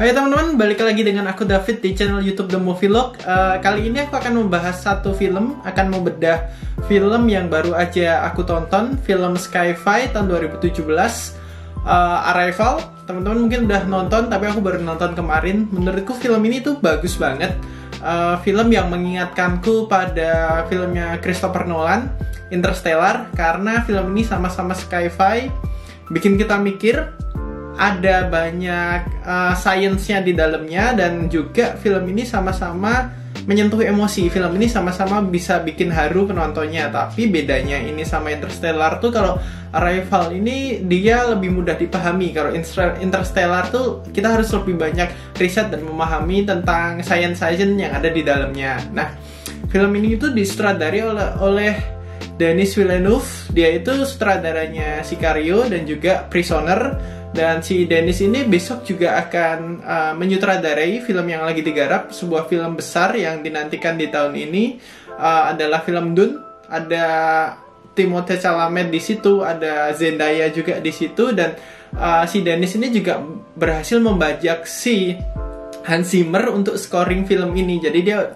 Hai teman-teman, balik lagi dengan aku David di channel YouTube The Movie Log. Kali ini aku akan membahas satu film, akan membedah film yang baru aja aku tonton, film Sci-Fi tahun 2017, Arrival. Teman-teman mungkin udah nonton, tapi aku baru nonton kemarin. Menurutku film ini tuh bagus banget. Film yang mengingatkanku pada filmnya Christopher Nolan, Interstellar, karena film ini sama-sama Sci-Fi, bikin kita mikir. Ada banyak sainsnya di dalamnya, dan juga film ini sama-sama menyentuh emosi. Film ini sama-sama bisa bikin haru penontonnya. Tapi bedanya ini sama Interstellar tuh, kalau Arrival ini dia lebih mudah dipahami. Kalau Interstellar tuh kita harus lebih banyak riset dan memahami tentang sains-sains yang ada di dalamnya. Nah, film ini itu disutradari oleh Denis Villeneuve. Dia itu sutradaranya Sicario dan juga Prisoner. Dan si Denis ini besok juga akan menyutradarai film yang lagi digarap, sebuah film besar yang dinantikan di tahun ini, adalah film Dune. Ada Timothée Chalamet di situ, ada Zendaya juga di situ, dan si Denis ini juga berhasil membajak si Hans Zimmer untuk scoring film ini. Jadi dia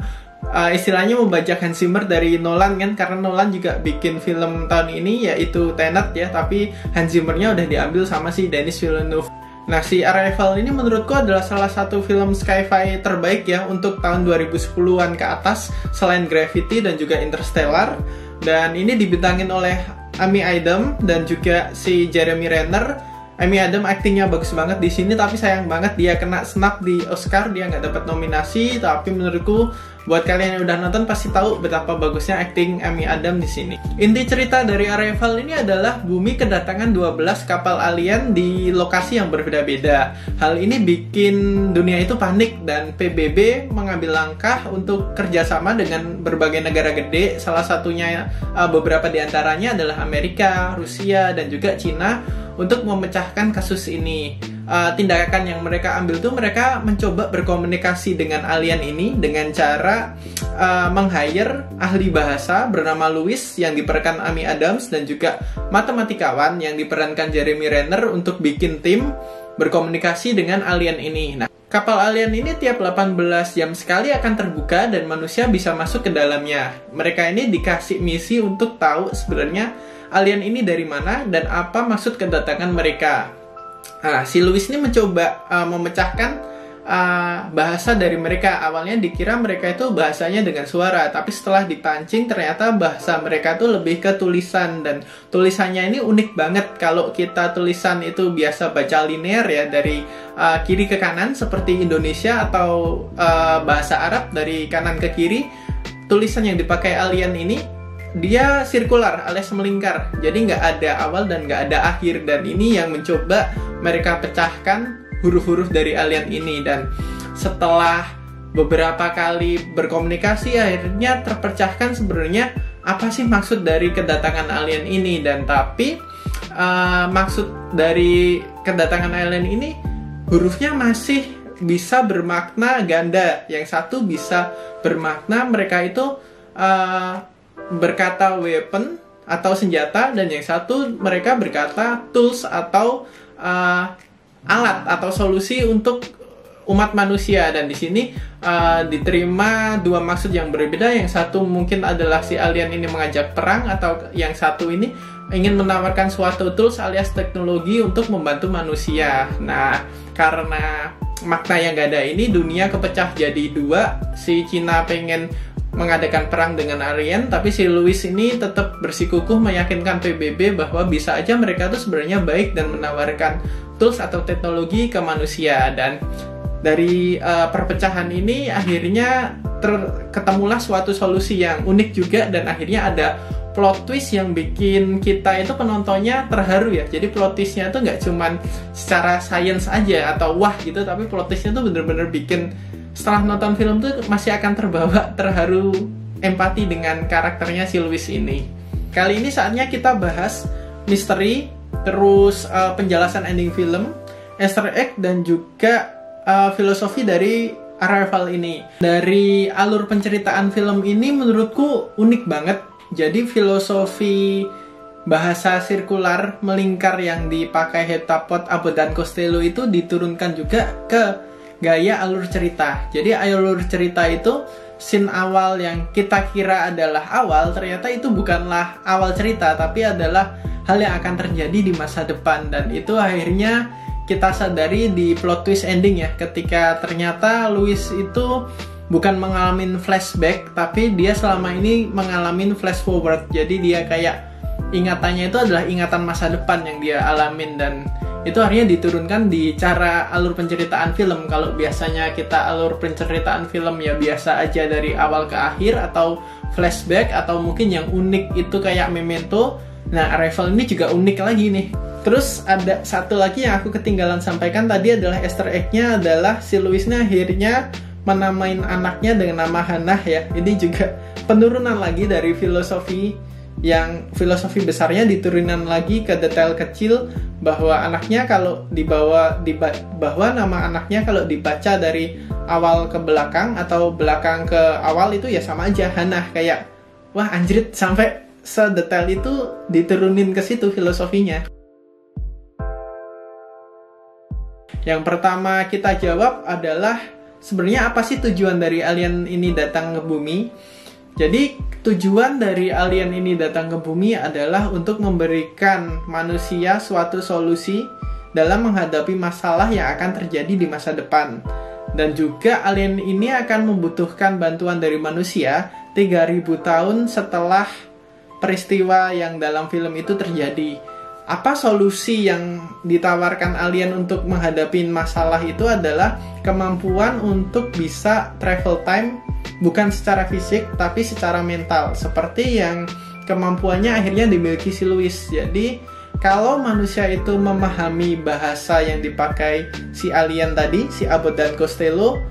istilahnya membajak Hans Zimmer dari Nolan kan, karena Nolan juga bikin film tahun ini yaitu Tenet ya, tapi Hans Zimmernya udah diambil sama si Denis Villeneuve. Nah, si Arrival ini menurutku adalah salah satu film sci-fi terbaik ya untuk tahun 2010-an ke atas, selain Gravity dan juga Interstellar. Dan ini dibintangin oleh Amy Adams dan juga si Jeremy Renner. Amy Adams aktingnya bagus banget di sini, tapi sayang banget dia kena snub di Oscar, dia nggak dapat nominasi. Tapi menurutku buat kalian yang udah nonton pasti tahu betapa bagusnya akting Amy Adams di sini. Inti cerita dari Arrival ini adalah bumi kedatangan 12 kapal alien di lokasi yang berbeda-beda. Hal ini bikin dunia itu panik, dan PBB mengambil langkah untuk kerjasama dengan berbagai negara gede. Salah satunya beberapa di antaranya adalah Amerika, Rusia, dan juga Cina untuk memecahkan kasus ini. Tindakan yang mereka ambil tuh, mereka mencoba berkomunikasi dengan alien ini dengan cara meng-hire ahli bahasa bernama Louis yang diperankan Amy Adams, dan juga matematikawan yang diperankan Jeremy Renner untuk bikin tim berkomunikasi dengan alien ini. Nah, kapal alien ini tiap 18 jam sekali akan terbuka dan manusia bisa masuk ke dalamnya. Mereka ini dikasih misi untuk tahu sebenarnya alien ini dari mana dan apa maksud kedatangan mereka. Nah, si Louis ini mencoba memecahkan bahasa dari mereka. Awalnya dikira mereka itu bahasanya dengan suara, tapi setelah dipancing ternyata bahasa mereka itu lebih ke tulisan, dan tulisannya ini unik banget. Kalau kita tulisan itu biasa baca linear ya, dari kiri ke kanan seperti Indonesia, atau bahasa Arab dari kanan ke kiri. Tulisan yang dipakai alien ini dia sirkular alias melingkar, jadi nggak ada awal dan nggak ada akhir. Dan ini yang mencoba mereka pecahkan huruf-huruf dari alien ini. Dan setelah beberapa kali berkomunikasi, akhirnya terpecahkan sebenarnya apa sih maksud dari kedatangan alien ini. Dan tapi maksud dari kedatangan alien ini, hurufnya masih bisa bermakna ganda. Yang satu bisa bermakna mereka itu berkata weapon atau senjata, dan yang satu mereka berkata tools atau alat atau solusi untuk umat manusia. Dan di sini diterima dua maksud yang berbeda. Yang satu mungkin adalah si alien ini mengajak perang, atau yang satu ini ingin menawarkan suatu tools alias teknologi untuk membantu manusia. Nah, karena makna yang gak ada ini, dunia kepecah jadi dua. Si Cina pengen mengadakan perang dengan alien, tapi si Louis ini tetap bersikukuh meyakinkan PBB bahwa bisa aja mereka tuh sebenarnya baik dan menawarkan tools atau teknologi ke manusia. Dan dari perpecahan ini akhirnya ketemulah suatu solusi yang unik juga, dan akhirnya ada plot twist yang bikin kita itu penontonnya terharu ya. Jadi plot twistnya tuh nggak cuman secara sains aja atau wah gitu, tapi plot twistnya tuh bener-bener bikin setelah nonton film tuh masih akan terbawa terharu, empati dengan karakternya si Louis ini. Kali ini saatnya kita bahas misteri, terus penjelasan ending film, Easter egg, dan juga filosofi dari Arrival ini. Dari alur penceritaan film ini menurutku unik banget. Jadi filosofi bahasa sirkular melingkar yang dipakai Heptapod, Abbott dan Costello itu diturunkan juga ke gaya alur cerita. Jadi alur cerita itu scene awal yang kita kira adalah awal, ternyata itu bukanlah awal cerita, tapi adalah hal yang akan terjadi di masa depan. Dan itu akhirnya kita sadari di plot twist ending ya, ketika ternyata Louis itu bukan mengalami flashback, tapi dia selama ini mengalami flash forward. Jadi dia kayak ingatannya itu adalah ingatan masa depan yang dia alamin, dan itu akhirnya diturunkan di cara alur penceritaan film. Kalau biasanya kita alur penceritaan film ya biasa aja dari awal ke akhir, atau flashback, atau mungkin yang unik itu kayak Memento. Nah, Arrival ini juga unik lagi nih. Terus ada satu lagi yang aku ketinggalan sampaikan tadi adalah Easter egg-nya adalah si Louis-nya akhirnya menamain anaknya dengan nama Hannah ya. Ini juga penurunan lagi dari filosofi yang filosofi besarnya diturunan lagi ke detail kecil, bahwa anaknya kalau bahwa nama anaknya kalau dibaca dari awal ke belakang atau belakang ke awal itu ya sama aja Hannah. Kayak wah anjrit, sampai sedetail itu diturunin ke situ filosofinya. Yang pertama kita jawab adalah sebenarnya apa sih tujuan dari alien ini datang ke bumi? Jadi tujuan dari alien ini datang ke bumi adalah untuk memberikan manusia suatu solusi dalam menghadapi masalah yang akan terjadi di masa depan. Dan juga alien ini akan membutuhkan bantuan dari manusia 3000 tahun setelah peristiwa yang dalam film itu terjadi. Apa solusi yang ditawarkan alien untuk menghadapi masalah itu adalah kemampuan untuk bisa travel time, bukan secara fisik tapi secara mental, seperti yang kemampuannya akhirnya dimiliki si Louis. Jadi kalau manusia itu memahami bahasa yang dipakai si alien tadi, si Abbott dan Costello,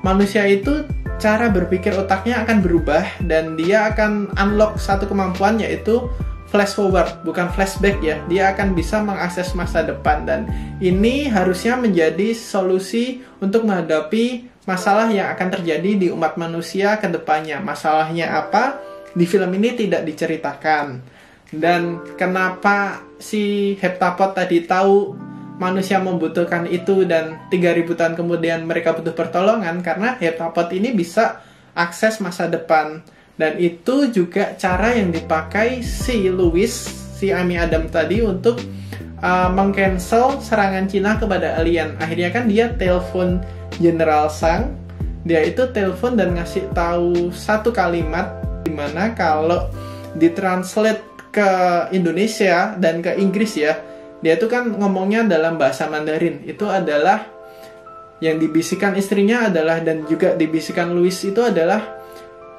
manusia itu cara berpikir otaknya akan berubah dan dia akan unlock satu kemampuan, yaitu flash forward, bukan flashback ya. Dia akan bisa mengakses masa depan, dan ini harusnya menjadi solusi untuk menghadapi masalah yang akan terjadi di umat manusia ke depannya. Masalahnya apa? Di film ini tidak diceritakan. Dan kenapa si heptapod tadi tahu manusia membutuhkan itu dan 3000 tahun kemudian mereka butuh pertolongan? Karena heptapod ini bisa akses masa depan. Dan itu juga cara yang dipakai si Louis, si Amy Adam tadi untuk meng-cancel serangan Cina kepada alien. Akhirnya kan dia telepon General Zhang. Dia itu telepon dan ngasih tahu satu kalimat, dimana kalau ditranslate ke Indonesia dan ke Inggris ya, dia itu kan ngomongnya dalam bahasa Mandarin. Itu adalah yang dibisikkan istrinya adalah, dan juga dibisikkan Louis itu adalah,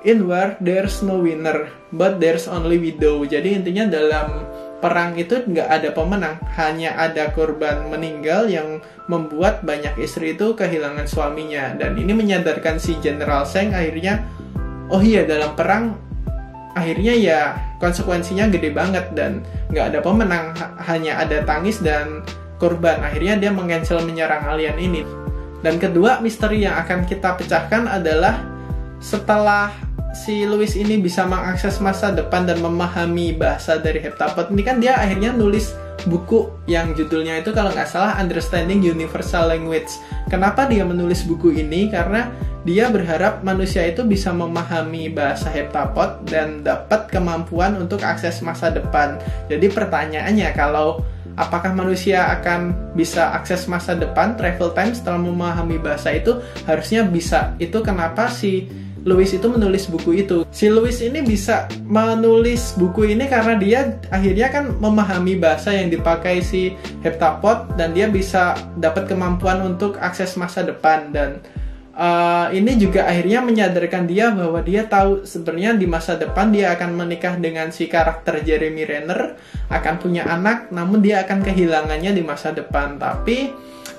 in war there's no winner but there's only widow. Jadi intinya dalam perang itu nggak ada pemenang, hanya ada korban meninggal yang membuat banyak istri itu kehilangan suaminya. Dan ini menyadarkan si General Zhang akhirnya, oh iya dalam perang akhirnya ya konsekuensinya gede banget dan nggak ada pemenang, hanya ada tangis dan korban. Akhirnya dia meng-cancel menyerang alien ini. Dan kedua misteri yang akan kita pecahkan adalah setelah si Louis ini bisa mengakses masa depan dan memahami bahasa dari heptapod, ini kan dia akhirnya nulis buku yang judulnya itu kalau nggak salah Understanding Universal Language. Kenapa dia menulis buku ini? Karena dia berharap manusia itu bisa memahami bahasa heptapod dan dapat kemampuan untuk akses masa depan. Jadi pertanyaannya, kalau apakah manusia akan bisa akses masa depan, travel time, setelah memahami bahasa itu? Harusnya bisa. Itu kenapa si Louis itu menulis buku itu. Si Louis ini bisa menulis buku ini karena dia akhirnya kan memahami bahasa yang dipakai si heptapod, dan dia bisa dapat kemampuan untuk akses masa depan. Dan ini juga akhirnya menyadarkan dia bahwa dia tahu sebenarnya di masa depan dia akan menikah dengan si karakter Jeremy Renner, akan punya anak, namun dia akan kehilangannya di masa depan. Tapi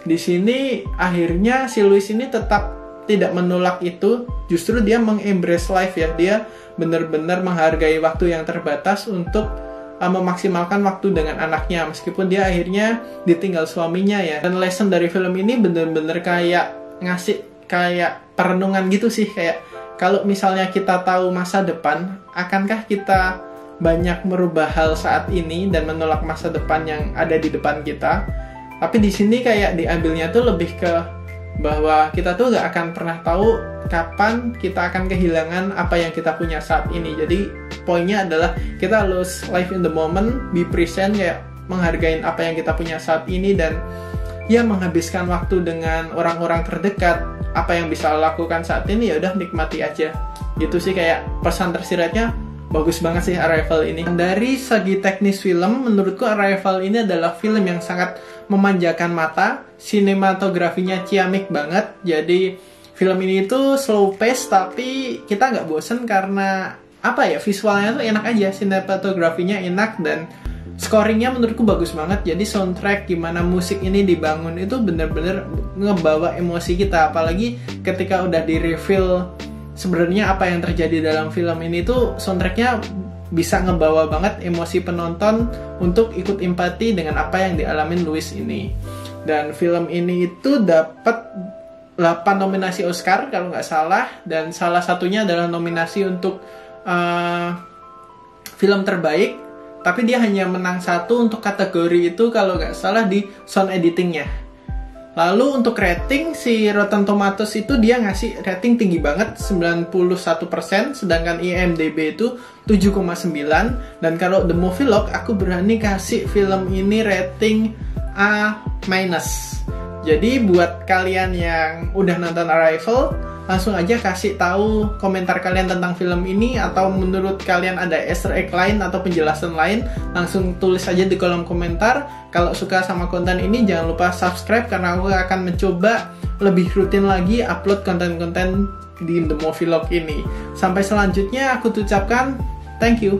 di sini akhirnya si Louis ini tetap tidak menolak itu, justru dia meng-embrace life ya. Dia benar-benar menghargai waktu yang terbatas untuk memaksimalkan waktu dengan anaknya, meskipun dia akhirnya ditinggal suaminya ya. Dan lesson dari film ini benar-benar kayak ngasih kayak perenungan gitu sih, kayak kalau misalnya kita tahu masa depan, akankah kita banyak merubah hal saat ini dan menolak masa depan yang ada di depan kita? Tapi di sini kayak diambilnya tuh lebih ke bahwa kita tuh gak akan pernah tahu kapan kita akan kehilangan apa yang kita punya saat ini. Jadi poinnya adalah kita harus live in the moment, be present, kayak menghargai apa yang kita punya saat ini, dan ya menghabiskan waktu dengan orang-orang terdekat. Apa yang bisa lakukan saat ini, ya udah nikmati aja. Gitu sih kayak pesan tersiratnya. Bagus banget sih Arrival ini. Dari segi teknis film, menurutku Arrival ini adalah film yang sangat memanjakan mata. Sinematografinya ciamik banget. Jadi film ini tuh slow pace, tapi kita nggak bosen karena apa ya, visualnya tuh enak aja. Sinematografinya enak dan scoringnya menurutku bagus banget. Jadi soundtrack, gimana musik ini dibangun itu bener-bener ngebawa emosi kita. Apalagi ketika udah di-reveal sebenarnya apa yang terjadi dalam film ini tuh, soundtracknya bisa ngebawa banget emosi penonton untuk ikut empati dengan apa yang dialamin Louis ini. Dan film ini itu dapat 8 nominasi Oscar kalau nggak salah, dan salah satunya adalah nominasi untuk film terbaik, tapi dia hanya menang 1 untuk kategori itu kalau nggak salah di sound editingnya. Lalu untuk rating, si Rotten Tomatoes itu dia ngasih rating tinggi banget, 91%, sedangkan IMDb itu 7,9. Dan kalau The Movie Log, aku berani kasih film ini rating A-. Jadi buat kalian yang udah nonton Arrival, langsung aja kasih tahu komentar kalian tentang film ini, atau menurut kalian ada Easter egg lain atau penjelasan lain, langsung tulis aja di kolom komentar. Kalau suka sama konten ini, jangan lupa subscribe karena aku akan mencoba lebih rutin lagi upload konten-konten di The Movie Log ini. Sampai selanjutnya, aku ucapkan thank you.